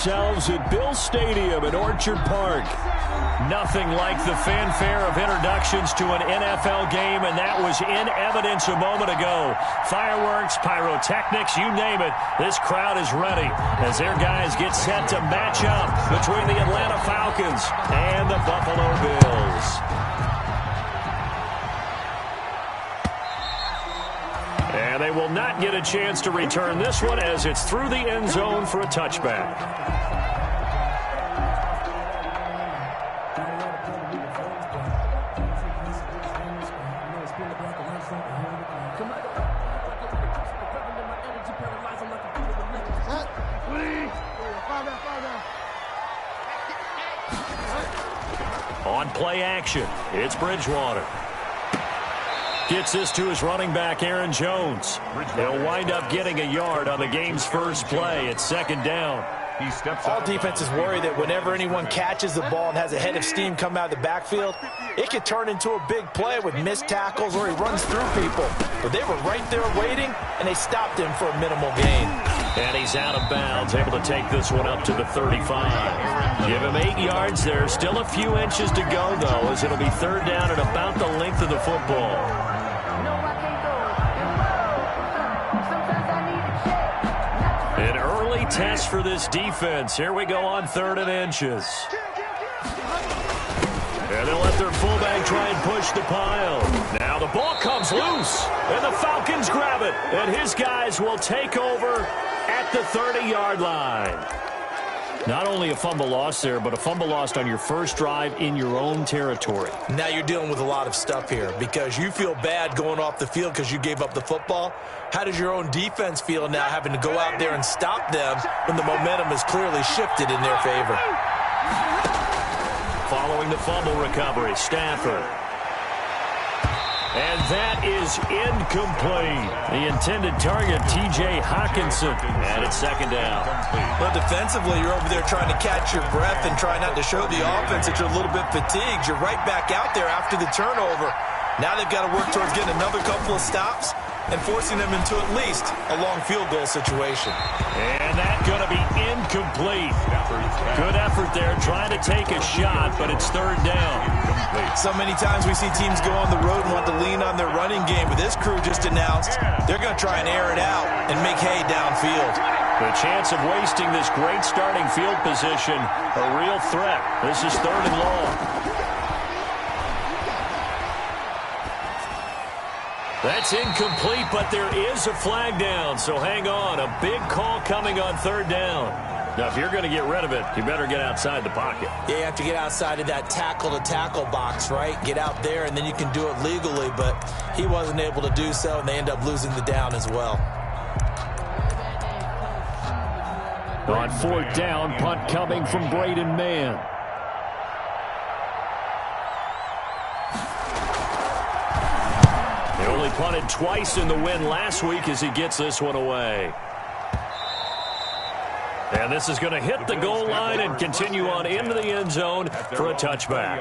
Ourselves at Bill Stadium in Orchard Park. Nothing like the fanfare of introductions to an NFL game, and that was in evidence a moment ago. Fireworks, pyrotechnics, you name it. This crowd is ready as their guys get set to match up between the Atlanta Falcons and the Buffalo Bills. And they will not get a chance to return this one as it's through the end zone for a touchback. On play action, it's Bridgewater. Gets this to his running back, Aaron Jones. They'll wind up getting a yard on the game's first play. It's second down. All defenses worry that whenever anyone catches the ball and has a head of steam come out of the backfield, it could turn into a big play with missed tackles or he runs through people. But they were right there waiting, and they stopped him for a minimal gain. And he's out of bounds, able to take this one up to the 35. Give him 8 yards there. Still a few inches to go, though, as it'll be third down at about the length of the football. An early test for this defense. Here we go on 3rd and inches. And they'll let their fullback try and push the pile. Now the ball comes loose, and the Falcons grab it. And his guys will take over at the 30-yard line. Not only a fumble loss there, but a fumble lost on your first drive in your own territory. Now you're dealing with a lot of stuff here because you feel bad going off the field because you gave up the football. How does your own defense feel now having to go out there and stop them when the momentum is clearly shifted in their favor? Following the fumble recovery, Stafford. And that is incomplete. The intended target, T.J. Hawkinson. And it's second down. Well, defensively, you're over there trying to catch your breath and try not to show the offense that you're a little bit fatigued. You're right back out there after the turnover. Now they've got to work towards getting another couple of stops and forcing them into at least a long field goal situation. And that's going to be incomplete. Good effort there trying to take a shot, but it's third down. So many times we see teams go on the road and want to lean on their running game, but this crew just announced they're going to try and air it out and make hay downfield. The chance of wasting this great starting field position, a real threat. This is 3rd and long. That's incomplete, but there is a flag down, so hang on. A big call coming on 3rd down. Now, if you're going to get rid of it, you better get outside the pocket. Yeah, you have to get outside of that tackle-to-tackle box, right? Get out there, and then you can do it legally, but he wasn't able to do so, and they end up losing the down as well. On 4th down, punt coming from Braden Mann. They only punted twice in the win last week as he gets this one away. And this is going to hit the goal line and continue on into the end zone for a touchback.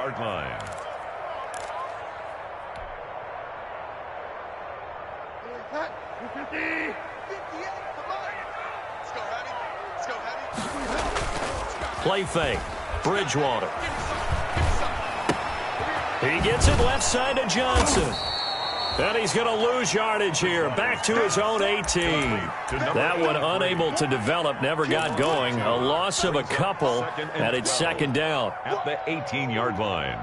Play fake. Bridgewater. He gets it left side to Johnson. And he's going to lose yardage here. Back to his own 18. That one unable to develop, never got going. A loss of a couple, and it's second down. At the 18-yard line.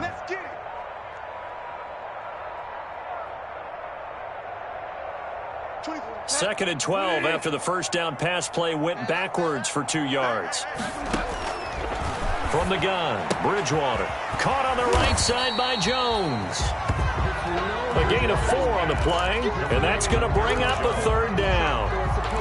Second and 12 after the first down pass play went backwards for 2 yards. From the gun, Bridgewater. Caught on the right side by Jones. A gain of 4 on the play, and that's going to bring up a 3rd down.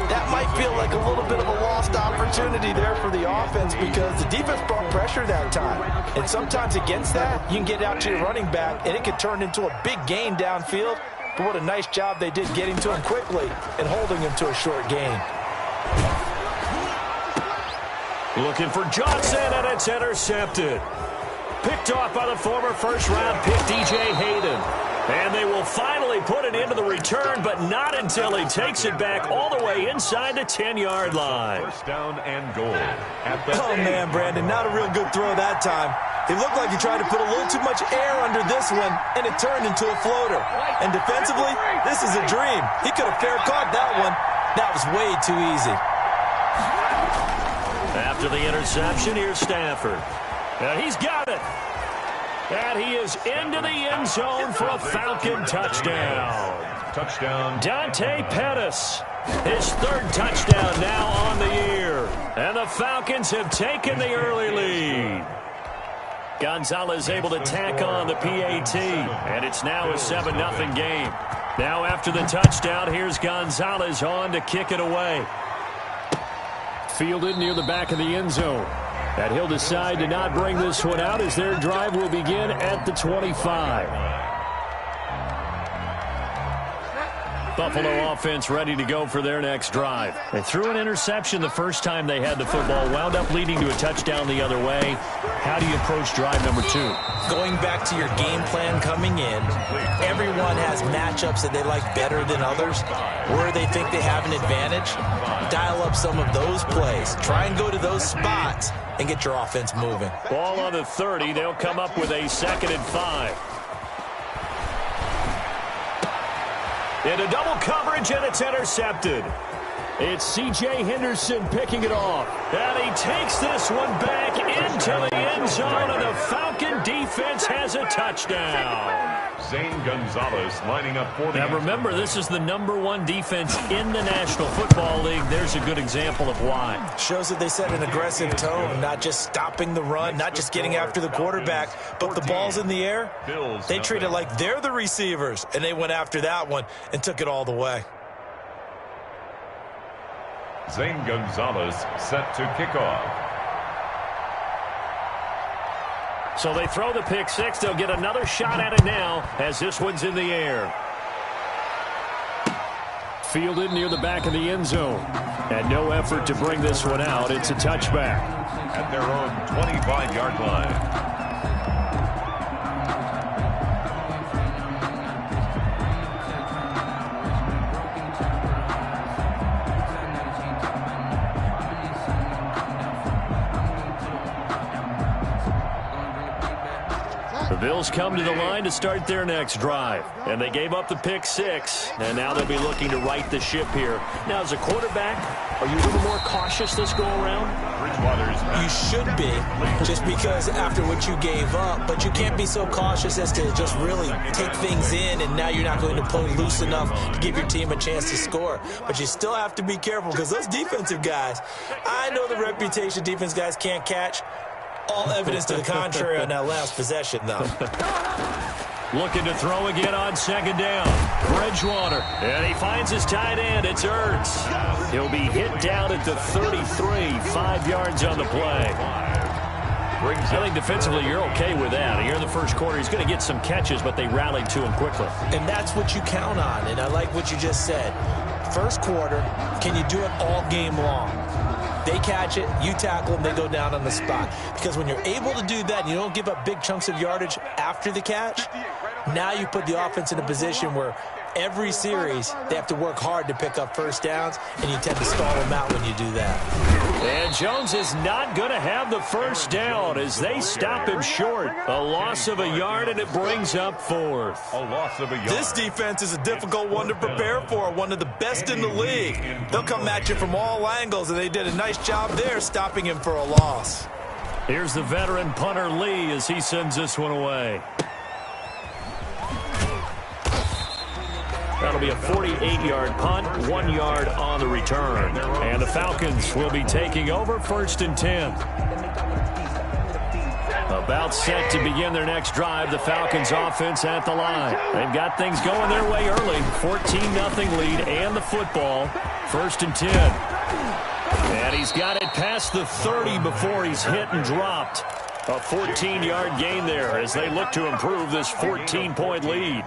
That might feel like a little bit of a lost opportunity there for the offense because the defense brought pressure that time. And sometimes against that, you can get out to your running back, and it can turn into a big gain downfield. But what a nice job they did getting to him quickly and holding him to a short gain. Looking for Johnson, and it's intercepted. Picked off by the former first-round pick, D.J. Hayden. And they will finally finally put it into the return, but not until he takes it back all the way inside the 10-yard line. First down and goal. Oh, man, Brandon, not a real good throw that time. It looked like he tried to put a little too much air under this one, and it turned into a floater. And defensively, this is a dream. He could have fair caught that one. That was way too easy. After the interception, here's Stafford. And he's got it. And he is into the end zone for a Falcon touchdown. Touchdown. Dante Pettis, his third touchdown now on the year. And the Falcons have taken the early lead. Gonzalez able to tack on the PAT, and it's now a 7-0 game. Now after the touchdown, here's Gonzalez on to kick it away. Fielded near the back of the end zone. And he'll decide to not bring this one out as their drive will begin at the 25. Buffalo offense ready to go for their next drive. They threw an interception the first time they had the football, wound up leading to a touchdown the other way. How do you approach drive number 2? Going back to your game plan coming in, everyone has matchups that they like better than others, where they think they have an advantage. Dial up some of those plays. Try and go to those spots and get your offense moving. Ball on the 30. They'll come up with a 2nd and 5. Into double coverage, and it's intercepted. It's C.J. Henderson picking it off. And he takes this one back into the end zone, and the Falcon defense has a touchdown. Zane Gonzalez lining up for the... Now remember, this is the #1 defense in the National Football League. There's a good example of why. Shows that they set an aggressive tone, not just stopping the run, not just getting after the quarterback, but the ball's in the air. They treat it like they're the receivers, and they went after that one and took it all the way. Zane Gonzalez set to kick off. So they throw the pick 6. They'll get another shot at it now as this one's in the air. Fielded near the back of the end zone. And no effort to bring this one out. It's a touchback. At their own 25-yard line. The Bills come to the line to start their next drive. And they gave up the pick 6. And now they'll be looking to right the ship here. Now, as a quarterback, are you a little more cautious this go-around? You should be, just because after what you gave up. But you can't be so cautious as to just really take things in, and now you're not going to play loose enough to give your team a chance to score. But you still have to be careful, because those defensive guys, I know the reputation defense guys can't catch. All evidence to the contrary on that last possession, though. Looking to throw again on 2nd down. Bridgewater. And he finds his tight end. It's Ertz. He'll be hit down at the 33. 5 yards on the play. I think defensively you're okay with that. Here in the first quarter, he's going to get some catches, but they rallied to him quickly. And that's what you count on. And I like what you just said. First quarter, can you do it all game long? They catch it, you tackle them, they go down on the spot. Because when you're able to do that and you don't give up big chunks of yardage after the catch, now you put the offense in a position where every series they have to work hard to pick up first downs, and you tend to stall them out when you do that. And Jones is not going to have the first down as they stop him short. A loss of a yard, and it brings up 4th. A loss of a yard. This defense is a difficult one to prepare for, one of the best in the league. They'll come at you from all angles, and they did a nice job there stopping him for a loss. Here's the veteran punter Lee as he sends this one away. That'll be a 48-yard punt, 1 yard on the return. And the Falcons will be taking over 1st and 10. About set to begin their next drive, the Falcons offense at the line. They've got things going their way early. 14-0 lead and the football. 1st and 10. And he's got it past the 30 before he's hit and dropped. A 14-yard gain there as they look to improve this 14-point lead.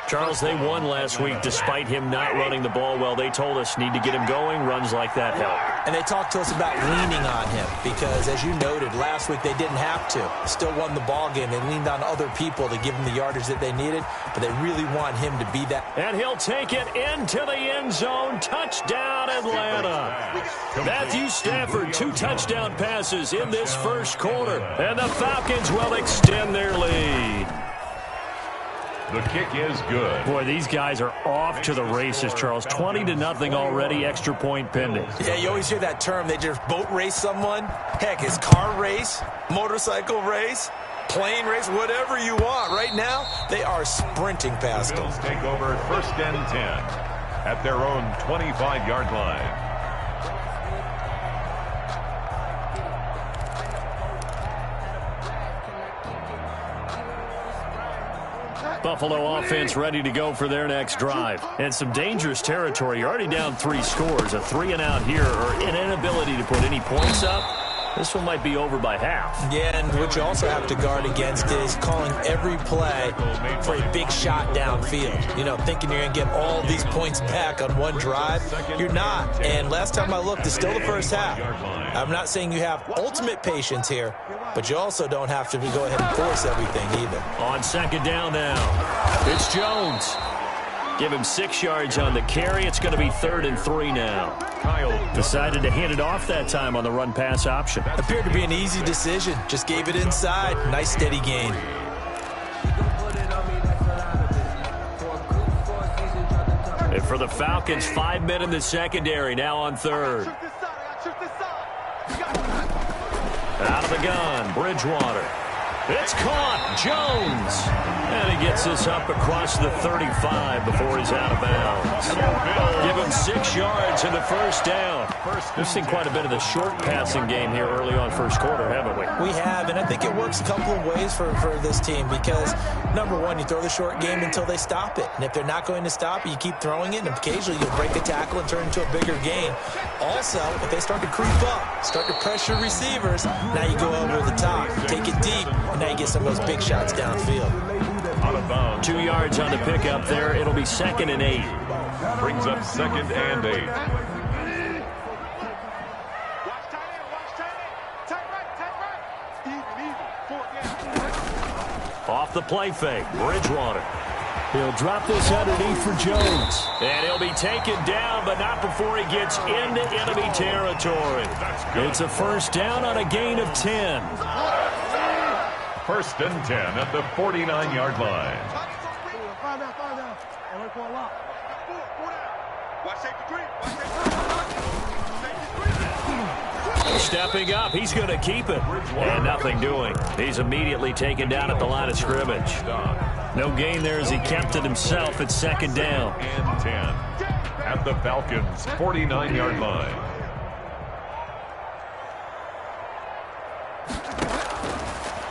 Charles, they won last week despite him not running the ball well. They told us need to get him going. Runs like that help. And they talked to us about leaning on him because, as you noted, last week they didn't have to. Still won the ball game. They leaned on other people to give them the yardage that they needed, but they really want him to be that. And he'll take it into the end zone. Touchdown, Atlanta. Matthew Stafford, 2 touchdown passes in this first quarter. And the Falcons will extend their lead. The kick is good. Boy, these guys are off to the races, Charles. 20-0 already, extra point pending. Yeah, you always hear that term. They just boat race someone. Heck, it's car race, motorcycle race, plane race, whatever you want. Right now, they are sprinting past them. Bills take over 1st and 10 at their own 25-yard line. Buffalo offense ready to go for their next drive. And some dangerous territory. You're already down 3 scores. A 3-and-out here or an inability to put any points up. This one might be over by half. Yeah, and what you also have to guard against is calling every play for a big shot downfield. You know, thinking you're going to get all these points back on one drive. You're not. And last time I looked, it's still the first half. I'm not saying you have ultimate patience here, but you also don't have to go ahead and force everything either. On 2nd down now, it's Jones. Give him 6 yards on the carry. It's going to be 3rd and 3 now. Kyle decided to hand it off that time on the run-pass option. Appeared to be an easy decision. Just gave it inside. Nice steady gain. And for the Falcons, 5 men in the secondary, now on 3rd. Out of the gun, Bridgewater. It's caught, Jones. And he gets this up across the 35 before he's out of bounds. Give him 6 yards in the first down. We've seen quite a bit of the short passing game here early on first quarter, haven't we? We have, and I think it works a couple of ways for this team because, number one, you throw the short game until they stop it. And if they're not going to stop it, you keep throwing it, and occasionally you'll break a tackle and turn it into a bigger gain. Also, if they start to creep up, start to pressure receivers, now you go over the top, take it deep, and now you get some of those big shots downfield. Out of bounds. 2 yards on the pickup there. It'll be 2nd and 8. Brings up 2nd and 8. Off the play fake, Bridgewater. He'll drop this underneath for Jones. And he'll be taken down, but not before he gets into enemy territory. It's a first down on a gain of 10. 1st and 10 at the 49-yard line. Stepping up, he's going to keep it. And nothing doing. He's immediately taken down at the line of scrimmage. No gain there as he kept it himself at 2nd down. And 10 at the Falcons' 49-yard line.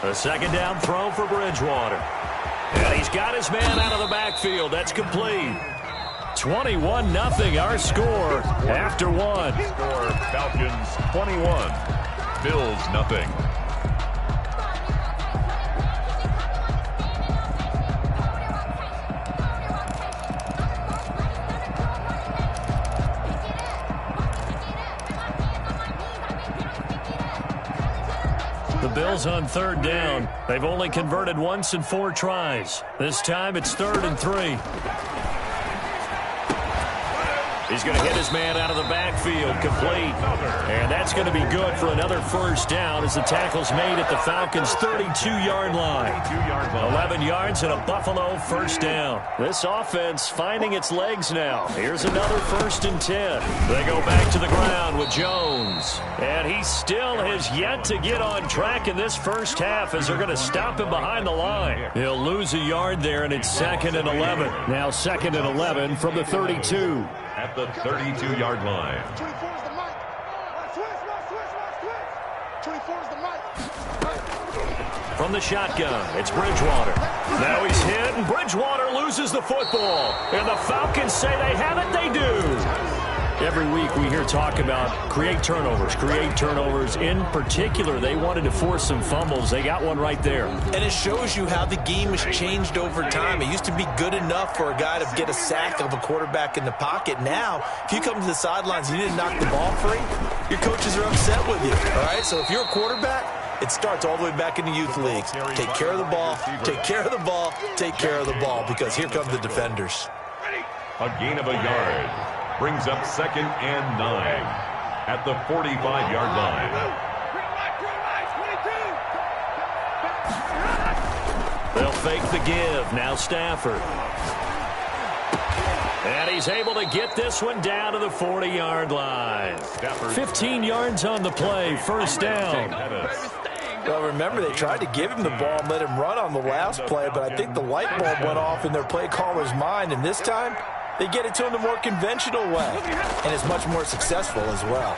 A 2nd down throw for Bridgewater. And he's got his man out of the backfield. That's complete. 21-0 our score after 1. Score Falcons 21. Bills nothing. The Bills on 3rd down. They've only converted once in 4 tries. This time it's 3rd and 3. He's going to hit his man out of the backfield, complete. And that's going to be good for another first down as the tackle's made at the Falcons' 32-yard line. 11 yards and a Buffalo first down. This offense finding its legs now. Here's another 1st and 10. They go back to the ground with Jones. And he still has yet to get on track in this first half as they're going to stop him behind the line. He'll lose a yard there, and it's 2nd and 11. Now 2nd and 11 from the 32. At the 32-yard line. 24 is the mic. Switch. 24 is the mic. From the shotgun, it's Bridgewater. Now he's hit, and Bridgewater loses the football. And the Falcons say they have it, they do. Every week we hear talk about create turnovers. In particular, they wanted to force some fumbles. They got one right there. And it shows you how the game has changed over time. It used to be good enough for a guy to get a sack of a quarterback in the pocket. Now, if you come to the sidelines and you didn't knock the ball free, your coaches are upset with you. All right, so if you're a quarterback, it starts all the way back in the youth leagues. Take care of the ball, take care of the ball, take care of the ball, because here come the defenders. A gain of a yard brings up 2nd and 9 at the 45-yard line. They'll fake the give. Now Stafford. And he's able to get this one down to the 40-yard line. 15 yards on the play. First down. Well, remember, they tried to give him the ball and let him run on the last play, but I think the light bulb went off in their play caller's mind, and this time they get it to him the more conventional way, and it's much more successful as well.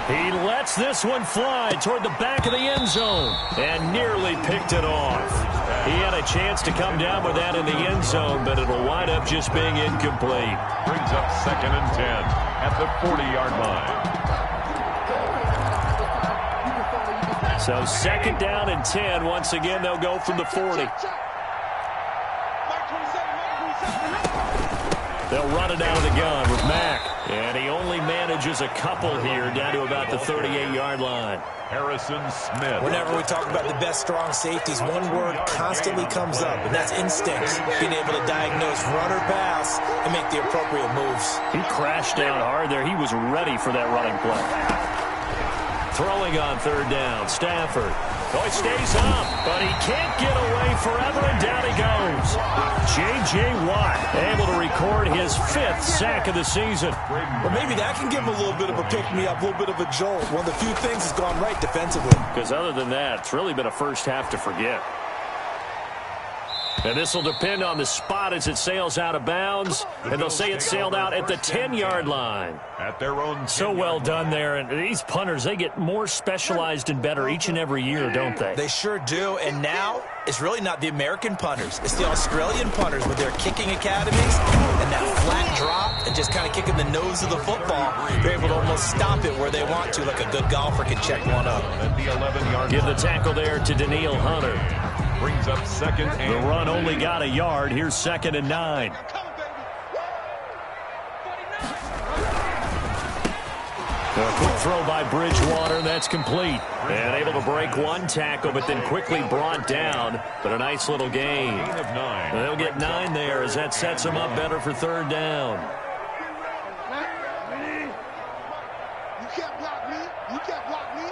He lets this one fly toward the back of the end zone and nearly picked it off. He had a chance to come down with that in the end zone, but it'll wind up just being incomplete. Brings up 2nd and 10 at the 40-yard line. So 2nd down and 10. Once again, they'll go from the 40. They'll run it out of the gun with Mack. And he only manages a couple here down to about the 38-yard line. Harrison Smith. Whenever we talk about the best strong safeties, one word constantly comes up, and that's instincts. Being able to diagnose run or pass and make the appropriate moves. He crashed down hard there. He was ready for that running play. Throwing on 3rd down, Stafford. Oh, he stays up, but he can't get away forever, and down he goes. J.J. Watt able to record his 5th sack of the season. Well, maybe that can give him a little bit of a pick-me-up, a little bit of a jolt. One of the few things has gone right defensively. Because other than that, it's really been a first half to forget. And this will depend on the spot as it sails out of bounds. And they'll say it sailed out at the 10-yard line. At their own. So well done there. And these punters, they get more specialized and better each and every year, don't they? They sure do. And now it's really not the American punters. It's the Australian punters with their kicking academies and that flat drop and just kind of kicking the nose of the football. They're able to almost stop it where they want to, like a good golfer can check one up. At the 11-yard Give the tackle there to Daniil Hunter. Brings up 2nd and the run only got a yard. Here's 2nd and 9. A quick throw by Bridgewater. That's complete. And able to break one tackle, but then quickly brought down. But a nice little gain. of 9. They'll get 9 there as that sets them up better for 3rd down. You can't block me. You can't block me.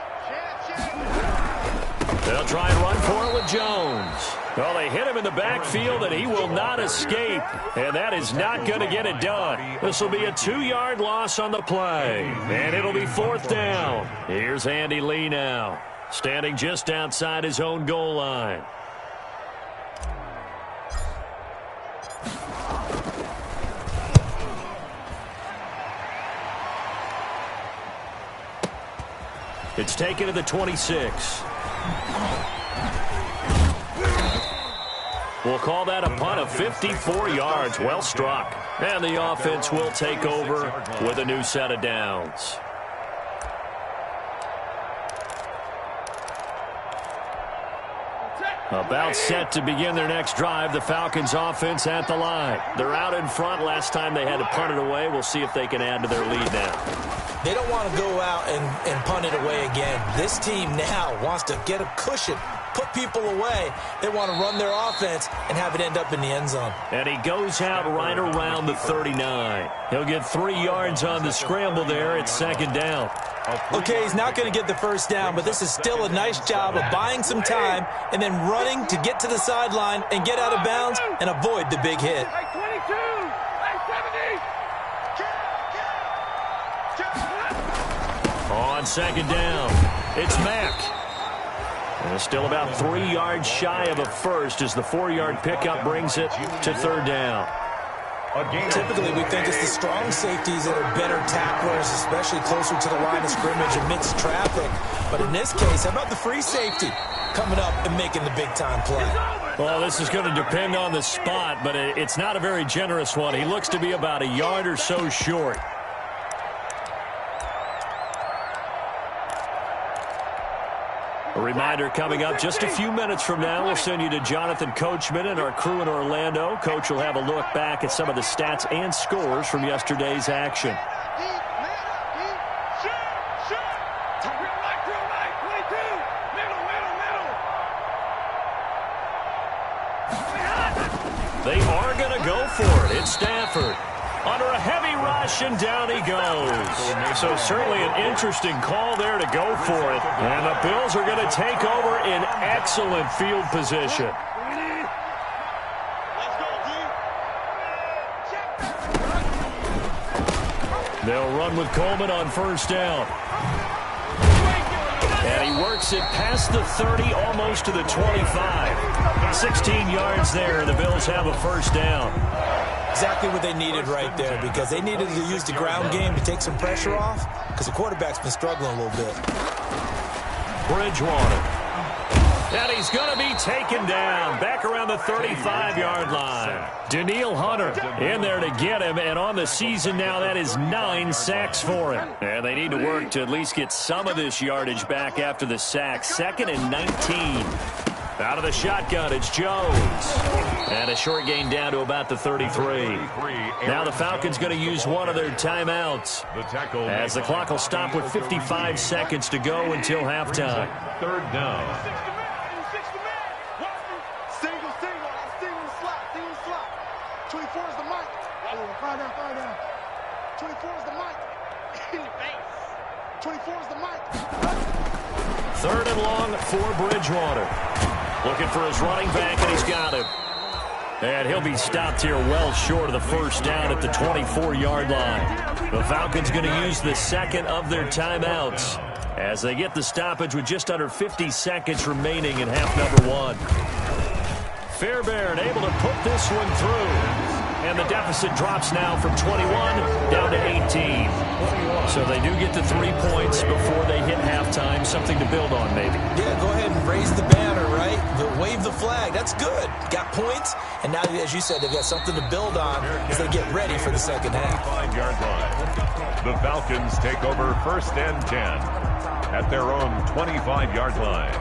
They'll try and run for it with Jones. Well, they hit him in the backfield, and he will not escape. And that is not going to get it done. This will be a 2-yard loss on the play. And it'll be 4th down. Here's Andy Lee now, standing just outside his own goal line. It's taken to the 26. We'll call that a punt of 54 yards. Well struck. And the offense will take over with a new set of downs. About set to begin their next drive. The Falcons offense at the line. They're out in front. Last time they had to punt it away. We'll see if they can add to their lead now. They don't want to go out and punt it away again. This team now wants to get a cushion, put people away. They want to run their offense and have it end up in the end zone. And he goes out right around the 39. He'll get 3 yards on the scramble there. It's 2nd down. Okay, he's not going to get the first down, but this is still a nice job of buying some time and then running to get to the sideline and get out of bounds and avoid the big hit. On 2nd down, it's Mack. And it's still about 3 yards shy of a first as the 4-yard pickup brings it to 3rd down. Typically, we think it's the strong safeties that are better tacklers, especially closer to the line of scrimmage amidst traffic. But in this case, how about the free safety coming up and making the big-time play? Well, this is going to depend on the spot, but it's not a very generous one. He looks to be about a yard or so short. A reminder coming up just a few minutes from now, we'll send you to Jonathan Coachman and our crew in Orlando. Coach will have a look back at some of the stats and scores from yesterday's action. They are going to go for it. It's Stafford. Under a heavy rush, and down he goes. So certainly an interesting call there to go for it. And the Bills are going to take over in excellent field position. They'll run with Coleman on first down. And he works it past the 30, almost to the 25. 16 yards there, and the Bills have a first down. Exactly what they needed right there, because they needed to use the ground game to take some pressure off, because the quarterback's been struggling a little bit. Bridgewater. And he's going to be taken down back around the 35-yard line. Danielle Hunter in there to get him, and on the season now, that is 9 sacks for him. And they need to work to at least get some of this yardage back after the sack. 2nd and 19. Out of the shotgun, it's Jones. And a short gain down to about the 33. Now the Falcons going to use one of their timeouts, as the clock will stop with 55 seconds to go until halftime. 3rd down. Fire down. 24 is the mic. In your face. 24 is the mic. 3rd and long for Bridgewater. Looking for his running back, and he's got him. And he'll be stopped here well short of the first down at the 24-yard line. The Falcons going to use the 2nd of their timeouts as they get the stoppage with just under 50 seconds remaining in half number 1. Fairbairn able to put this one through. And the deficit drops now from 21 down to 18. So they do get the 3 points before they hit halftime. Something to build on, maybe. Yeah, go ahead and raise the banner, right? Wave the flag. That's good. Got points. And now, as you said, they've got something to build on as they get ready for the second half. 5-yard line. The Falcons take over 1st and 10 at their own 25-yard line.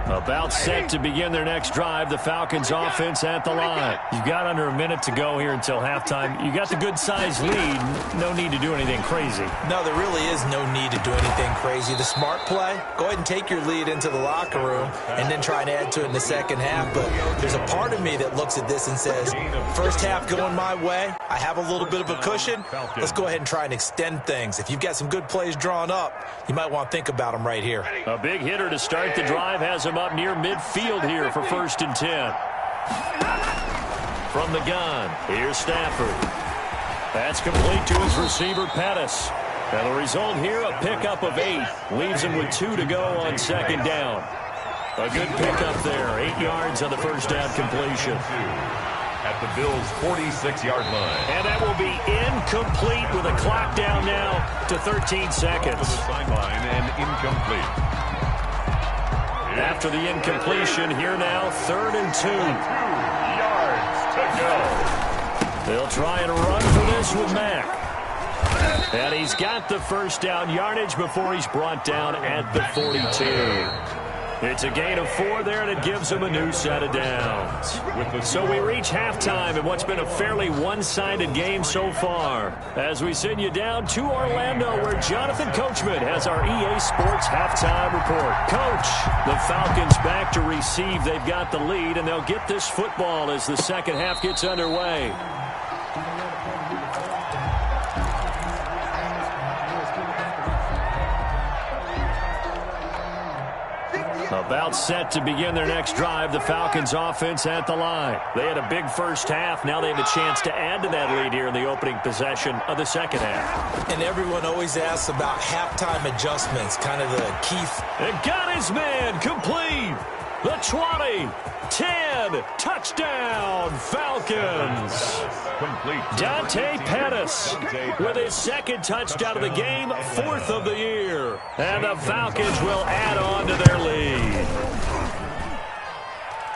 About set to begin their next drive. The Falcons offense at the line. You've got under a minute to go here until halftime. You got the good-sized lead. No need to do anything crazy. No, there really is no need to do anything crazy. The smart play, go ahead and take your lead into the locker room and then try and add to it in the second half. But there's a part of me that looks at this and says, first half going my way, I have a little bit of a cushion. Let's go ahead and try and extend things. If you've got some good plays drawn up, you might want to think about them right here. A big hitter to start the drive has him up near midfield here for 1st and 10. From the gun, here's Stafford. That's complete to his receiver, Pettis. And the result here, a pickup of 8. Leaves him with 2 to go on 2nd down. A good pickup there. 8 yards on the first down completion. At the Bills' 46-yard line. And that will be incomplete with a clock down now to 13 seconds. To the sideline and incomplete. After the incompletion, here now, 3rd and 2. 2 yards to go. They'll try and run for this with Mack. And he's got the first down yardage before he's brought down at the 42. It's a gain of 4 there, and it gives him a new set of downs. So we reach halftime in what's been a fairly one-sided game so far, as we send you down to Orlando, where Jonathan Coachman has our EA Sports halftime report. Coach, the Falcons back to receive. They've got the lead, and they'll get this football as the second half gets underway. About set to begin their next drive, the Falcons offense at the line. They had a big first half. Now they have a chance to add to that lead here in the opening possession of the second half. And everyone always asks about halftime adjustments, kind of the key. And got his man complete. The 20, 10, touchdown, Falcons. Complete. Dante Pettis with his 2nd touchdown of the game, 4th of the year. And the Falcons will add on to their lead.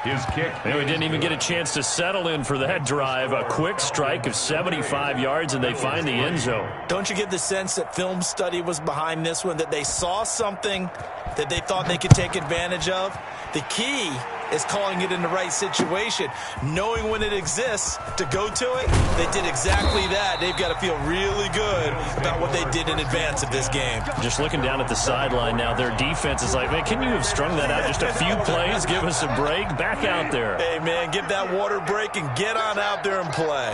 His kick. And we didn't even get a chance to settle in for that drive. A quick strike of 75 yards, and they find the end zone. Don't you get the sense that film study was behind this one, that they saw something that they thought they could take advantage of? The key is calling it in the right situation, knowing when it exists to go to it. They did exactly that. They've got to feel really good about what they did in advance of this game. Just looking down at the sideline now, their defense is like, man, can you have strung that out just a few plays? Give us a break. Back out there. Hey, man, give that water break and get on out there and play.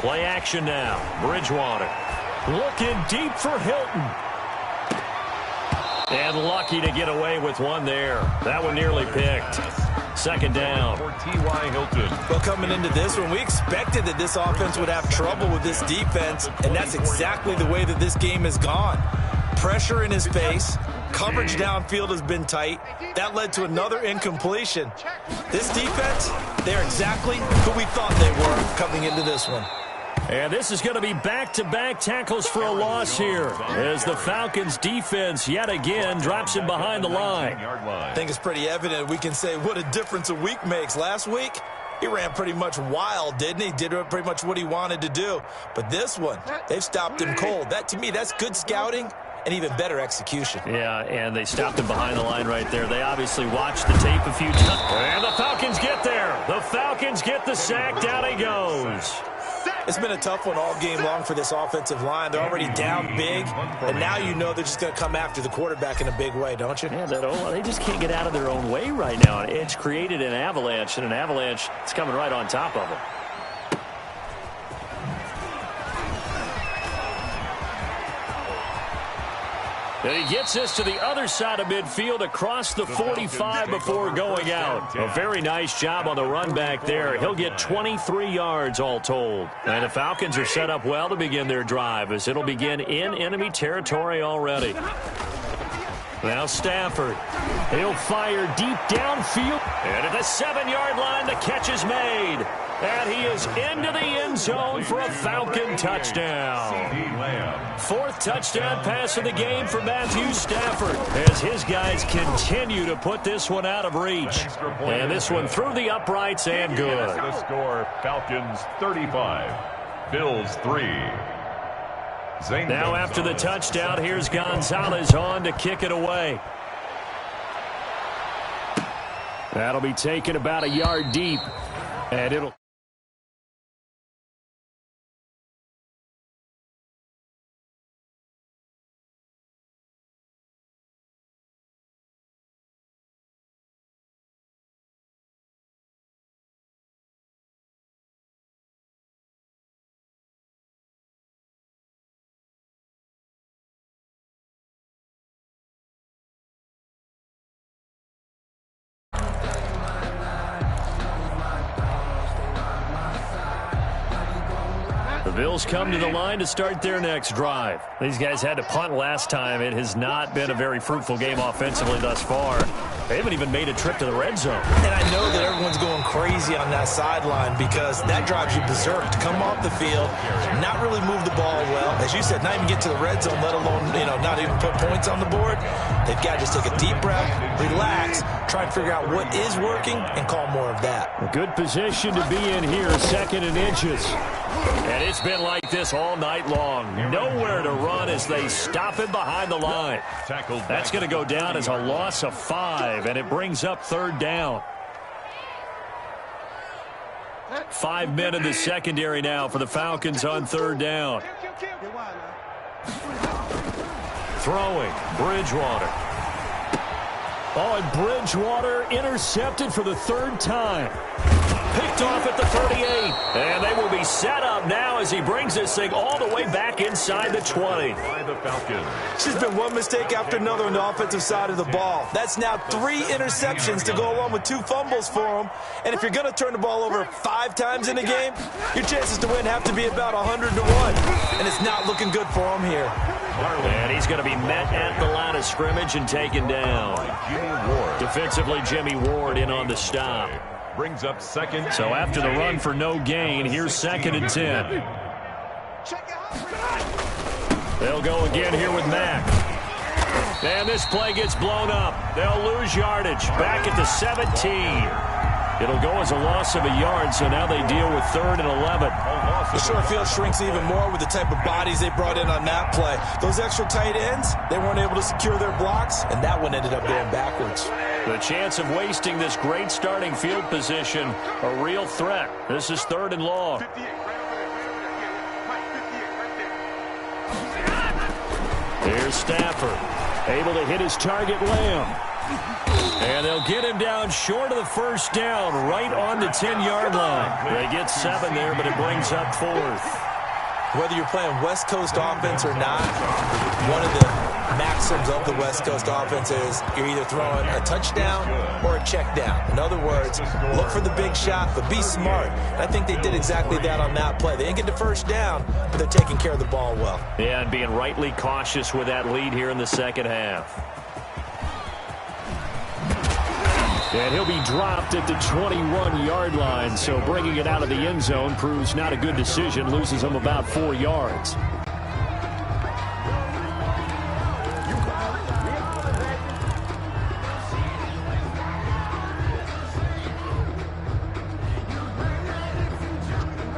Play action now. Bridgewater looking deep for Hilton. And lucky to get away with one there. That one nearly picked. Second down. For T.Y. Hilton. Well, coming into this one, we expected that this offense would have trouble with this defense, and that's exactly the way that this game has gone. Pressure in his face. Coverage downfield has been tight. That led to another incompletion. This defense, they're exactly who we thought they were coming into this one. And this is going to be back-to-back tackles for a loss here as the Falcons defense yet again drops him behind the line. I think it's pretty evident. We can say what a difference a week makes. Last week, he ran pretty much wild, didn't he? Did pretty much what he wanted to do. But this one, they've stopped him cold. That, to me, that's good scouting and even better execution. Yeah, and they stopped him behind the line right there. They obviously watched the tape a few times. And the Falcons get there. The Falcons get the sack. Down he goes. It's been a tough one all game long for this offensive line. They're already down big, and now you know they're just going to come after the quarterback in a big way, don't you? Yeah, they just can't get out of their own way right now. It's created an avalanche, and an avalanche is coming right on top of them. And he gets us to the other side of midfield across the 45 before going out. A very nice job on the run back there. He'll get 23 yards all told. And the Falcons are set up well to begin their drive as it'll begin in enemy territory already. Now Stafford. He'll fire deep downfield. And at the 7-yard line, the catch is made. And he is into the end zone for a Falcon touchdown. Fourth touchdown pass of the game for Matthew Stafford as his guys continue to put this one out of reach. And this one through the uprights and good. The score, Falcons 35, Bills 3. Now after the touchdown, here's Gonzalez on to kick it away. That'll be taken about a yard deep. And it'll... The Bills come to the line to start their next drive. These guys had to punt last time. It has not been a very fruitful game offensively thus far. They haven't even made a trip to the red zone. And I know that everyone's going crazy on that sideline because that drives you berserk to come off the field, not really move the ball well. As you said, not even get to the red zone, let alone, not even put points on the board. They've got to just take a deep breath, relax, try and figure out what is working, and call more of that. A good position to be in here, 2nd and inches. And it's been like this all night long. Nowhere to run as they stop him behind the line. That's going to go down as a loss of 5, and it brings up 3rd down. 5 men in the secondary now for the Falcons on 3rd down. Throwing, Bridgewater. Oh, and Bridgewater intercepted for the 3rd time. Picked off at the 38. And they will be set up now as he brings this thing all the way back inside the 20. By the Falcons. It's just been one mistake after another on the offensive side of the ball. That's now 3 interceptions to go along with 2 fumbles for him. And if you're going to turn the ball over 5 times in a game, your chances to win have to be about 100 to 1. And it's not looking good for him here. And he's going to be met at the line of scrimmage and taken down. Defensively, Jimmy Ward in on the stop. Brings up 2nd. So after the run for no gain, here's 2nd and 10. They'll go again here with Mack. And this play gets blown up. They'll lose yardage. Back at the 17. It'll go as a loss of a yard, so now they deal with 3rd and 11. The short field shrinks even more with the type of bodies they brought in on that play. Those extra tight ends, they weren't able to secure their blocks, and that one ended up going backwards. The chance of wasting this great starting field position, a real threat. This is 3rd and long. Here's Stafford, able to hit his target, Lamb. And they'll get him down short of the first down, right on the 10-yard line. They get 7 there, but it brings up 4th. Whether you're playing West Coast offense or not, one of the maxims of the West Coast offense is you're either throwing a touchdown or a check down. In other words, look for the big shot, but be smart. And I think they did exactly that on that play. They didn't get the first down, but they're taking care of the ball well. Yeah, and being rightly cautious with that lead here in the second half. And he'll be dropped at the 21-yard line, so bringing it out of the end zone proves not a good decision, loses him about 4 yards.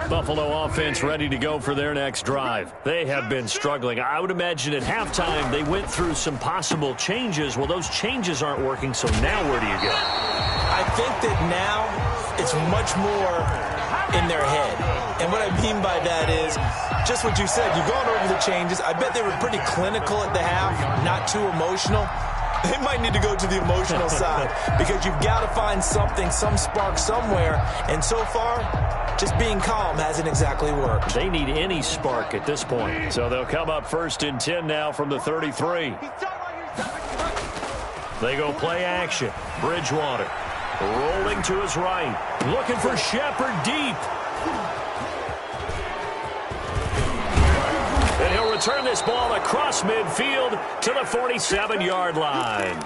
Buffalo offense ready to go for their next drive. They have been struggling. I would imagine at halftime they went through some possible changes. Well, those changes aren't working, so now where do you go? I think that now it's much more in their head. And what I mean by that is just what you said. You've gone over the changes. I bet they were pretty clinical at the half, not too emotional. They might need to go to the emotional side because you've got to find something, some spark somewhere. And so far, just being calm hasn't exactly worked. They need any spark at this point. So they'll come up 1st and 10 now from the 33. They go play action. Bridgewater rolling to his right. Looking for Shepard deep. And he'll return this ball across midfield to the 47-yard line.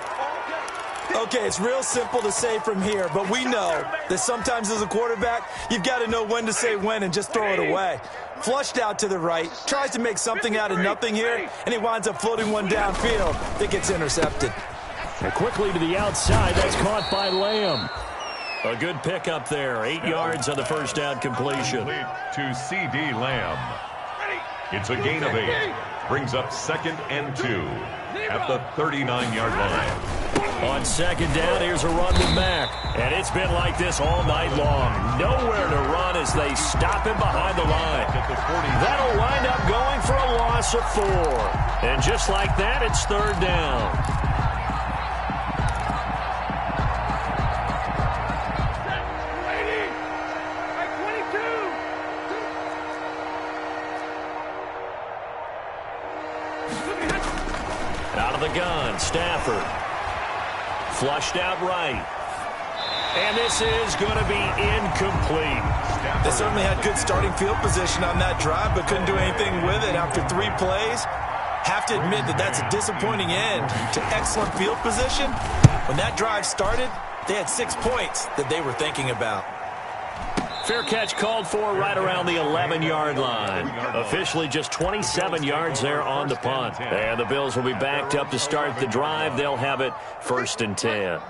Okay, it's real simple to say from here, but we know that sometimes as a quarterback, you've got to know when to say when and just throw it away. Flushed out to the right, tries to make something out of nothing here, and he winds up floating one downfield that gets intercepted. And quickly to the outside, that's caught by Lamb. A good pickup there, 8 yards on the first down completion. To C.D. Lamb. It's a gain of 8. Brings up 2nd and 2 at the 39-yard line. On 2nd down, here's a run to Mack. And it's been like this all night long. Nowhere to run as they stop him behind the line. That'll wind up going for a loss of 4. And just like that, it's 3rd down. Out of the gun, Stafford. Flushed out right. And this is going to be incomplete. They certainly had good starting field position on that drive, but couldn't do anything with it after 3 plays. Have to admit that that's a disappointing end to excellent field position. When that drive started, they had 6 points that they were thinking about. Fair catch called for right around the 11-yard line. Officially just 27 yards there on the punt. And the Bills will be backed up to start the drive. They'll have it 1st and 10.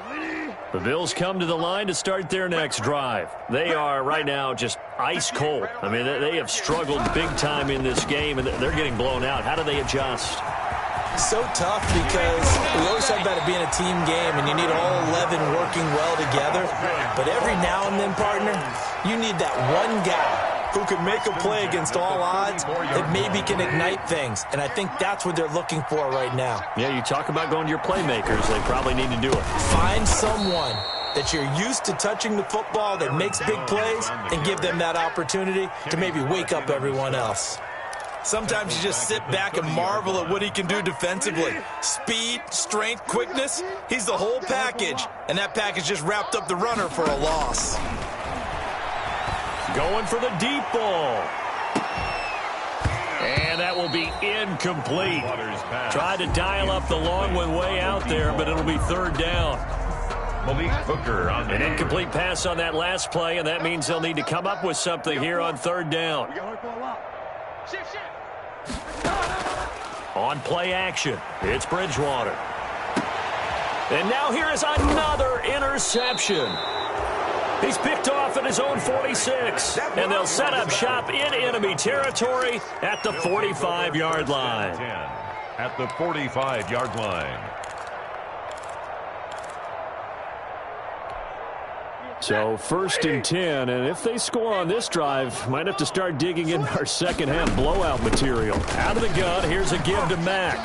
The Bills come to the line to start their next drive. They are right now just ice cold. I mean, they have struggled big time in this game, and they're getting blown out. How do they adjust? So tough because we always talk about it being a team game and you need all 11 working well together. But every now and then, partner, you need that one guy who can make a play against all odds that maybe can ignite things. And I think that's what they're looking for right now. Yeah, you talk about going to your playmakers. They probably need to do it. Find someone that you're used to touching the football that makes big plays and give them that opportunity to maybe wake up everyone else. Sometimes you just sit back and marvel at what he can do defensively. Speed, strength, quickness, he's the whole package. And that package just wrapped up the runner for a loss. Going for the deep ball. And that will be incomplete. Tried to dial up the long one way out there, but it'll be 3rd down. Malik Hooker on An incomplete pass on that last play, and that means they'll need to come up with something here on 3rd down. On play action, it's Bridgewater. now here is another interception. He's picked off at his own 46, and they'll set up shop in enemy territory at the 45-yard line. At the 45-yard line. So 1st and 10, and if they score on this drive, might have to start digging in our second-half blowout material. Out of the gun, here's a give to Mack.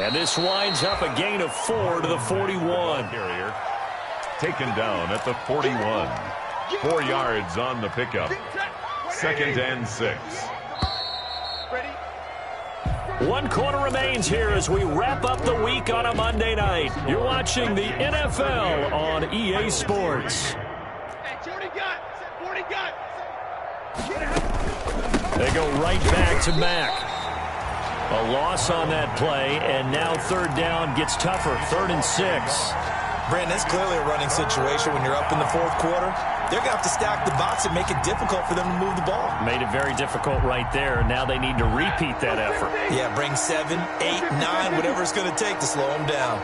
And this winds up a gain of 4 to the 41. Carrier taken down at the 41. 4 yards on the pickup. 2nd and 6. 1 quarter remains here as we wrap up the week on a Monday night. You're watching the NFL on EA Sports. They go right back to Mack. A loss on that play, and now 3rd down gets tougher. 3rd and 6. Brandon, it's clearly a running situation when you're up in the 4th quarter. They're going to have to stack the box and make it difficult for them to move the ball. Made it very difficult right there. Now they need to repeat that effort. Yeah, bring 7, 8, 9, whatever it's going to take to slow them down.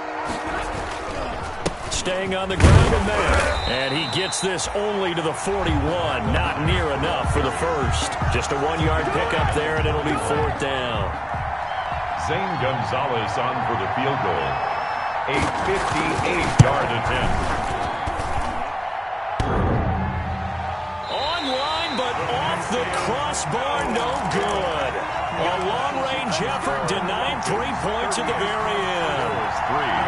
Staying on the ground in there. And he gets this only to the 41. Not near enough for the first. Just a 1-yard pickup there, and it'll be 4th down. Zane Gonzalez on for the field goal. A 58-yard attempt. Online, but off the crossbar, no good. A long-range effort denied 3 points at the very end.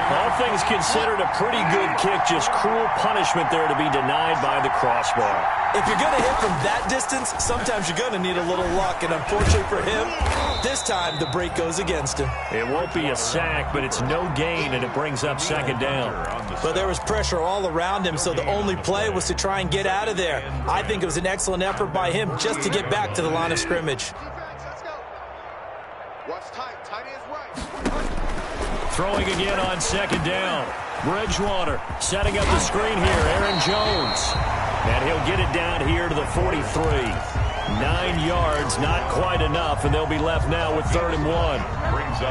All things considered, a pretty good kick. Just cruel punishment there to be denied by the crossbar. If you're going to hit from that distance, sometimes you're going to need a little luck. And unfortunately for him, this time the break goes against him. It won't be a sack, but it's no gain, and it brings up 2nd down. But there was pressure all around him, so the only play was to try and get out of there. I think it was an excellent effort by him just to get back to the line of scrimmage. Throwing again on 2nd down. Bridgewater setting up the screen here. Aaron Jones. And he'll get it down here to the 43. 9 yards, not quite enough, and they'll be left now with 3rd and 1.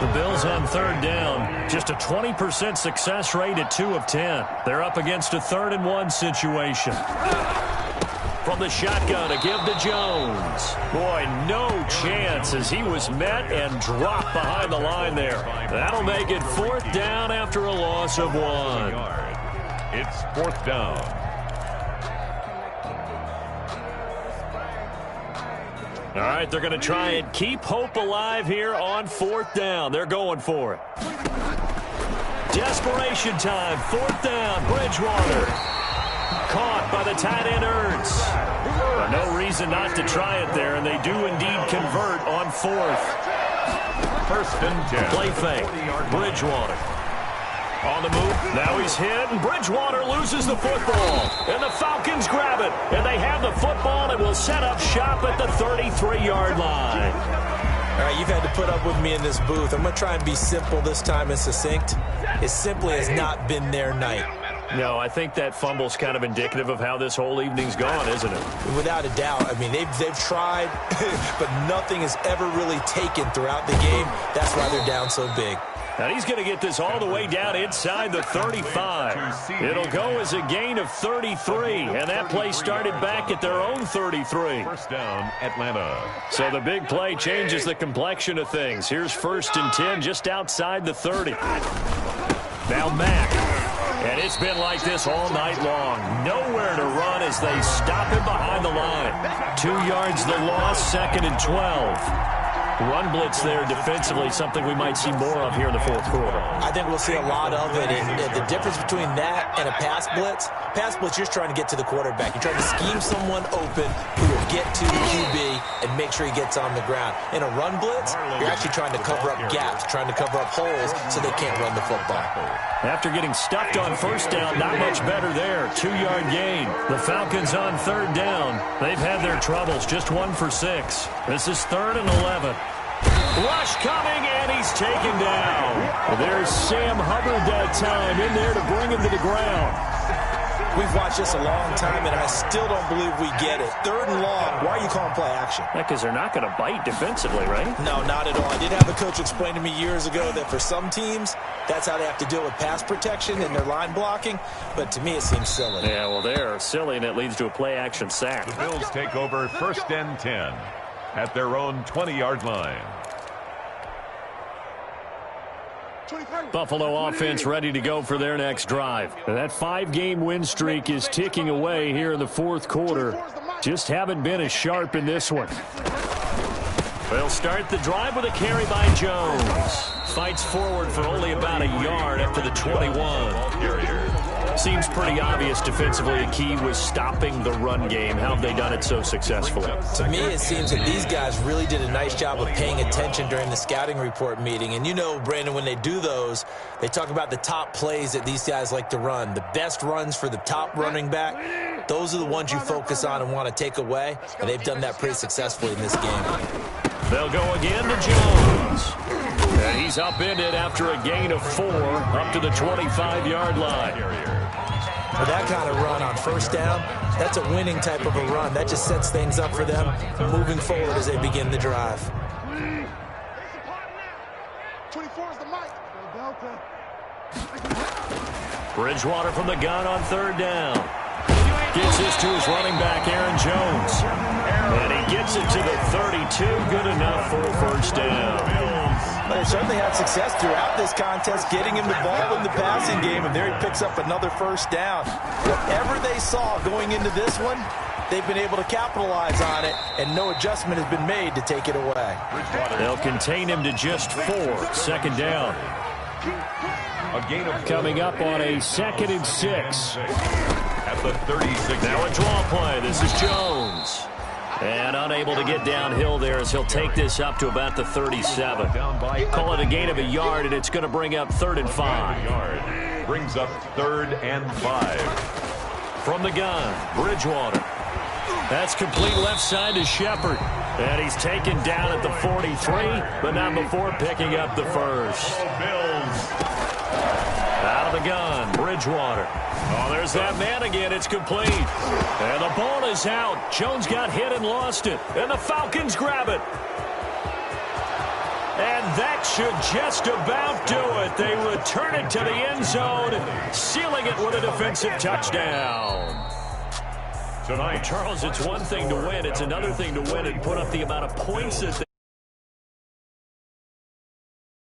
The Bills on 3rd down. Just a 20% success rate at 2 of 10. They're up against a 3rd and 1 situation. From the shotgun, a give to Jones. Boy, no chance as he was met and dropped behind the line there. That'll make it 4th down after a loss of 1. It's 4th down. All right, they're going to try and keep hope alive here on 4th down. They're going for it. Desperation time, 4th down, Bridgewater. Caught by the tight end Ertz. No reason not to try it there, and they do indeed convert on 4th. 1st and 10. Play fake. Bridgewater. On the move. Now he's hit, and Bridgewater loses the football. And the Falcons grab it. And they have the football and will set up shop at the 33-yard line. All right, you've had to put up with me in this booth. I'm going to try and be simple this time and succinct. It simply has not been their night. No, I think that fumble's kind of indicative of how this whole evening's gone, isn't it? Without a doubt. I mean, they've tried, but nothing has ever really taken throughout the game. That's why they're down so big. And he's going to get this all the way down inside the 35. It'll go as a gain of 33, and that play started back at their own 33. 1st down, Atlanta. So the big play changes the complexion of things. Here's 1st and 10 just outside the 30. Now Mack. And it's been like this all night long. Nowhere to run as they stop him behind the line. 2 yards the loss, 2nd and 12. Run blitz there defensively, something we might see more of here in the 4th quarter. I think we'll see a lot of it. And the difference between that and a pass blitz, you're just trying to get to the quarterback. You're trying to scheme someone open who will get to the QB and make sure he gets on the ground. In a run blitz, you're actually trying to cover up gaps, trying to cover up holes so they can't run the football. After getting stuffed on 1st down, not much better there. 2-yard gain. The Falcons on 3rd down. They've had their troubles, just 1 for 6. This is 3rd and 11. Rush coming, and he's taken down. There's Sam Hubbard that time in there to bring him to the ground. We've watched this a long time, and I still don't believe we get it. 3rd and long, why are you calling play action? Because they're not going to bite defensively, right? No, not at all. I did have a coach explain to me years ago that for some teams, that's how they have to deal with pass protection and their line blocking. But to me, it seems silly. Yeah, well, they're silly, and it leads to a play action sack. The Bills take over 1st and 10 at their own 20-yard line. Buffalo offense ready to go for their next drive. That 5-game win streak is ticking away here in the 4th quarter. Just haven't been as sharp in this one. They'll start the drive with a carry by Jones. Fights forward for only about a yard after the 21. Seems pretty obvious defensively the key was stopping the run game. How have they done it so successfully? To me, it seems that these guys really did a nice job of paying attention during the scouting report meeting. And you know, Brandon, when they do those, they talk about the top plays that these guys like to run. The best runs for the top running back, those are the ones you focus on and want to take away. And they've done that pretty successfully in this game. They'll go again to Jones. And he's upended after a gain of 4 up to the 25-yard line. For that kind of run on 1st down, that's a winning type of a run. That just sets things up for them moving forward as they begin the drive. 24 is the mic. Bridgewater from the gun on 3rd down. Gets this to his running back, Aaron Jones. And he gets it to the 32. Good enough for a 1st down. They certainly had success throughout this contest, getting him the ball in the passing game, and there he picks up another 1st down. Whatever they saw going into this one, they've been able to capitalize on it, and no adjustment has been made to take it away. They'll contain him to just 4. 2nd down. A gain of Coming up on a 2nd and 6. at the 36. Now a draw play. This is Jones. And unable to get downhill there as he'll take this up to about the 37. Call it a gain of a yard, and it's going to bring up 3rd and 5. Brings up 3rd and 5. From the gun, Bridgewater. That's complete left side to Shepard. And he's taken down at the 43, but not before picking up the 1st. Bills. Out of the gun, Bridgewater. Oh, there's that man again. It's complete. And the ball is out. Jones got hit and lost it. And the Falcons grab it. And that should just about do it. They return it to the end zone, sealing it with a defensive touchdown. Tonight, Charles, it's one thing to win. It's another thing to win and put up the amount of points that they